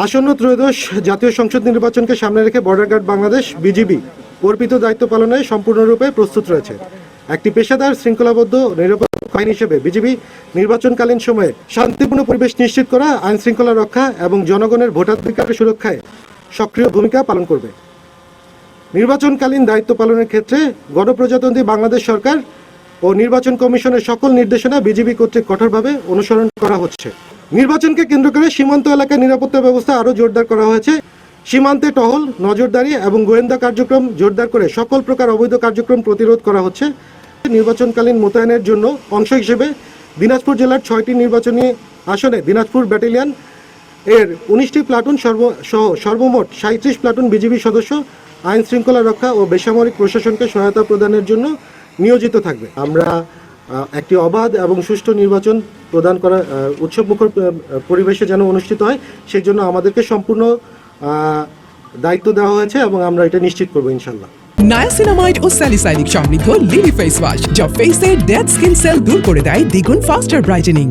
আসন্ন ত্রয়োদশ জাতীয় সংসদ নির্বাচনকে সামনে রেখে বর্ডার গার্ড বাংলাদেশ বিজিবি অর্পিত দায়িত্ব পালনে সম্পূর্ণরূপে প্রস্তুত রয়েছে। একটি পেশাদার শৃঙ্খলাবদ্ধ নিরাপত্তা বাহিনী হিসেবে বিজিবি নির্বাচনকালীন সময়ে শান্তিপূর্ণ পরিবেশ নিশ্চিত করা, আইন শৃঙ্খলা রক্ষা এবং জনগণের ভোটাধিকারের সুরক্ষায় সক্রিয় ভূমিকা পালন করবে। নির্বাচনকালীন দায়িত্ব পালনের ক্ষেত্রে গণপ্রজাতন্ত্রী বাংলাদেশ সরকার ও নির্বাচন কমিশনের সকল নির্দেশনা বিজিবি কর্তৃক কঠোরভাবে অনুসরণ করা হচ্ছে। নির্বাচনকে কেন্দ্র করে সীমান্ত এলাকায় নিরাপত্তা ব্যবস্থা আরও জোরদার করা হয়েছে। সীমান্তে টহল, নজরদারি এবং গোয়েন্দা কার্যক্রম জোরদার করে সকল প্রকার অবৈধ কার্যক্রম প্রতিরোধ করা হচ্ছে। নির্বাচনকালীন মোতায়েনের জন্য অংশ হিসেবে দিনাজপুর জেলার 6টি নির্বাচনী আসনে দিনাজপুর ব্যাটালিয়ন এর 19টি প্লাটুন সহ সর্বমোট 37 প্লাটুন বিজিবি সদস্য আইন শৃঙ্খলা রক্ষা ও বেসামরিক প্রশাসনকে সহায়তা প্রদানের জন্য নিয়োজিত থাকবে। আমরা একটি অবাধ এবং সুষ্ঠু নির্বাচন প্রদান করা উৎসবমুখর পরিবেশে যেন অনুষ্ঠিত হয়, সেই জন্য আমাদেরকে সম্পূর্ণ দায়িত্ব দেওয়া হয়েছে এবং আমরা এটা নিশ্চিত করবো ইনশাল্লাহ। নায়াসিনামাইড ও স্যালিসাইলিক সমৃদ্ধ লিলি ফেস ওয়াশ যা ফেসের ডেড স্কিন সেল দূর করে দেয় দ্বিগুণ ফাস্টার ব্রাইটেনিং।